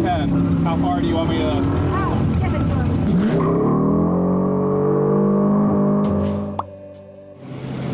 10? How far do you want me to? Oh, give it to him.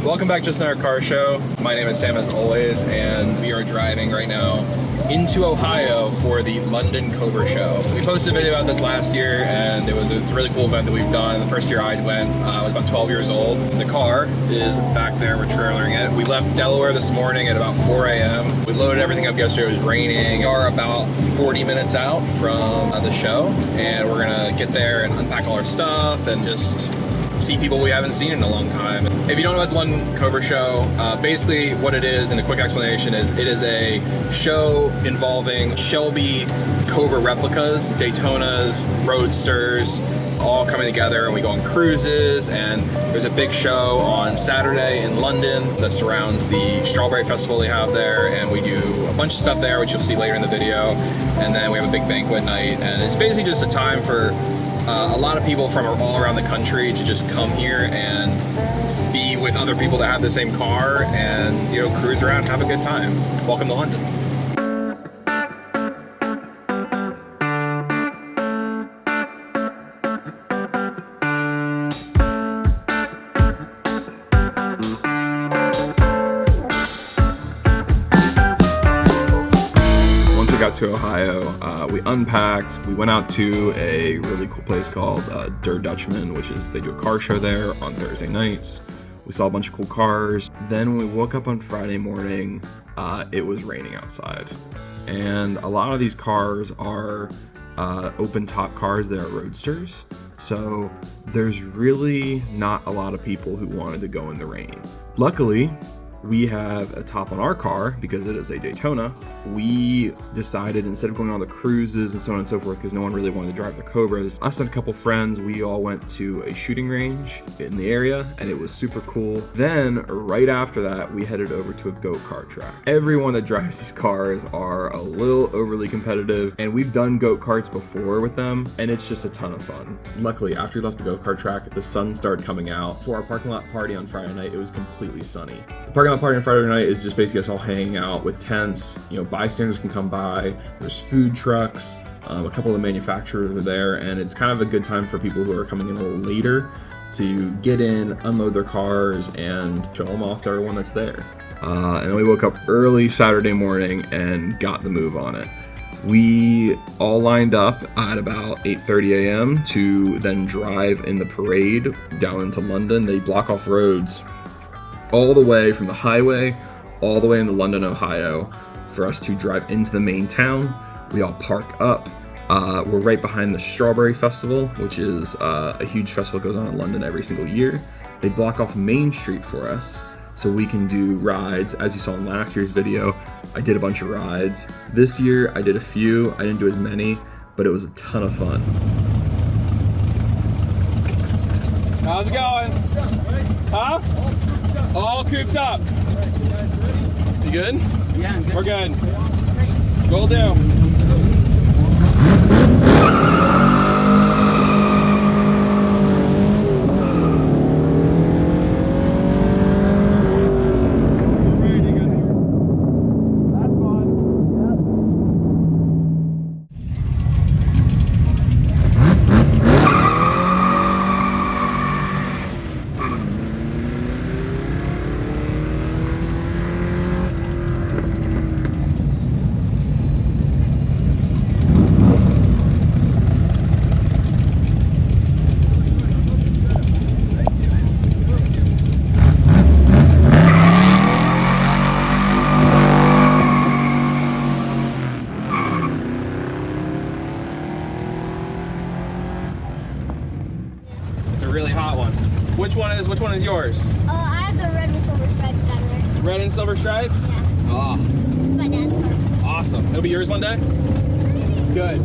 Welcome back to Just Another Car Show. My name is Sam as always, and we are driving right now into Ohio for the London Cobra Show. We posted a video about this last year, and it's a really cool event that we've done. The first year I went, I was about 12 years old. The car is back there, we're trailering it. We left Delaware this morning at about 4 a.m. We loaded everything up yesterday, it was raining. We are about 40 minutes out from the show, and we're gonna get there and unpack all our stuff and just see people we haven't seen in a long time. If you don't know about the London Cobra Show, basically what it is, and a quick explanation is, it is a show involving Shelby Cobra replicas, Daytonas, Roadsters, all coming together, and we go on cruises, and there's a big show on Saturday in London that surrounds the Strawberry Festival they have there, and we do a bunch of stuff there, which you'll see later in the video, and then we have a big banquet night, and it's basically just a time for a lot of people from all around the country to just come here and be with other people that have the same car and, you know, cruise around and have a good time. Welcome to London. To Ohio, we unpacked, we went out to a really cool place called Der Dutchman, which is, they do a car show there on Thursday nights. We saw a bunch of cool cars. Then when we woke up on Friday morning, it was raining outside. And a lot of these cars are open top cars that are roadsters. So there's really not a lot of people who wanted to go in the rain. Luckily, we have a top on our car because it is a Daytona. We decided, instead of going on the cruises and so on and so forth, because no one really wanted to drive the Cobras, us and a couple friends, we all went to a shooting range in the area, and it was super cool. Then right after that, we headed over to a go-kart track. Everyone that drives these cars are a little overly competitive, and we've done go-karts before with them, and it's just a ton of fun. Luckily, after we left the go-kart track, the sun started coming out. For our parking lot party on Friday night, it was completely sunny. The parking lot party on Friday night is just basically us all hanging out with tents. You know, bystanders can come by. There's food trucks. A couple of the manufacturers are there, and it's kind of a good time for people who are coming in a little later to get in, unload their cars, and show them off to everyone that's there. And then we woke up early Saturday morning and got the move on it. We all lined up at about 8:30 a.m. to then drive in the parade down into London. They block off roads all the way from the highway all the way into London, Ohio, for us to drive into the main town. We all park up. We're right behind the Strawberry Festival, which is a huge festival that goes on in London every single year. They block off Main Street for us so we can do rides. As you saw in last year's video, I did a bunch of rides. This year I did a few. I didn't do as many, but it was a ton of fun. How's it going? Huh? All cooped up. You good? Yeah, I'm good. We're good. Will do. Really hot one. Which one is yours? I have the red and silver stripes down there. Red and silver stripes? Yeah. Oh. It's my dad's car. Awesome. It'll be yours one day? Good.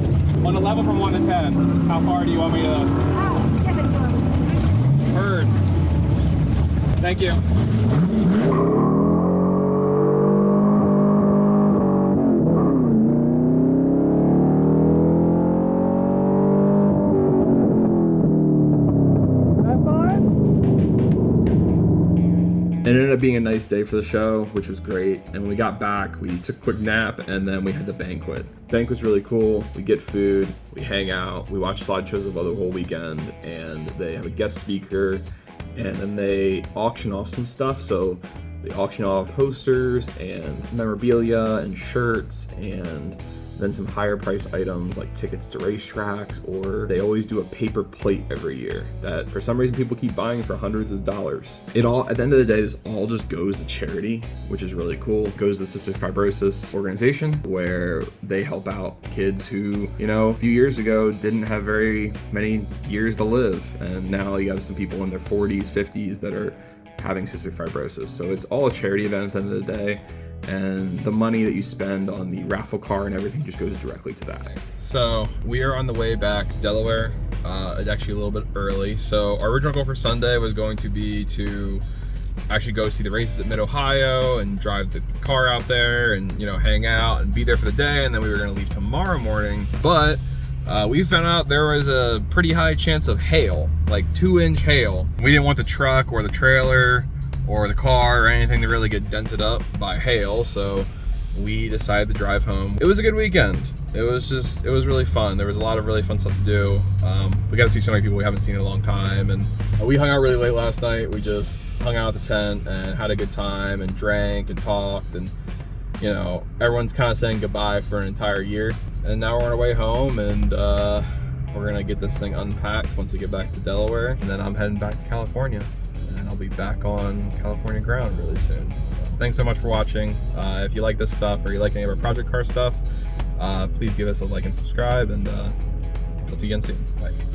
On a level from 1 to 10, how far do you want me to? Oh, give it to him. Heard. Thank you. It ended up up being a nice day for the show, which was great. And when we got back, we took a quick nap, and then we had the banquet. Banquet's really cool. We get food, we hang out, we watch slideshows of the whole weekend, and they have a guest speaker, and then they auction off some stuff. So they auction off posters and memorabilia and shirts, and then some higher price items like tickets to racetracks, or they always do a paper plate every year that for some reason people keep buying for hundreds of dollars. It all, at the end of the day, this all just goes to charity, which is really cool. It goes to the Cystic Fibrosis organization, where they help out kids who, you know, a few years ago didn't have very many years to live, and now you have some people in their 40s, 50s that are having cystic fibrosis. So it's all a charity event at the end of the day, and the money that you spend on the raffle car and everything just goes directly to that. So we are on the way back to Delaware. It's actually a little bit early. So our original goal for Sunday was going to be to actually go see the races at Mid-Ohio and drive the car out there and, you know, hang out and be there for the day, and then we were gonna leave tomorrow morning. But we found out there was a pretty high chance of hail, like 2-inch hail. We didn't want the truck or the trailer or the car or anything to really get dented up by hail, so we decided to drive home. It was a good weekend. It was really fun. There was a lot of really fun stuff to do. We got to see so many people we haven't seen in a long time, and we hung out really late last night. We just hung out at the tent and had a good time and drank and talked, and you know, everyone's kind of saying goodbye for an entire year. And now we're on our way home, and we're gonna get this thing unpacked once we get back to Delaware, and then I'm heading back to California, and I'll be back on California ground really soon. So thanks so much for watching. If you like this stuff or you like any of our project car stuff, please give us a like and subscribe, and talk to you again soon. Bye.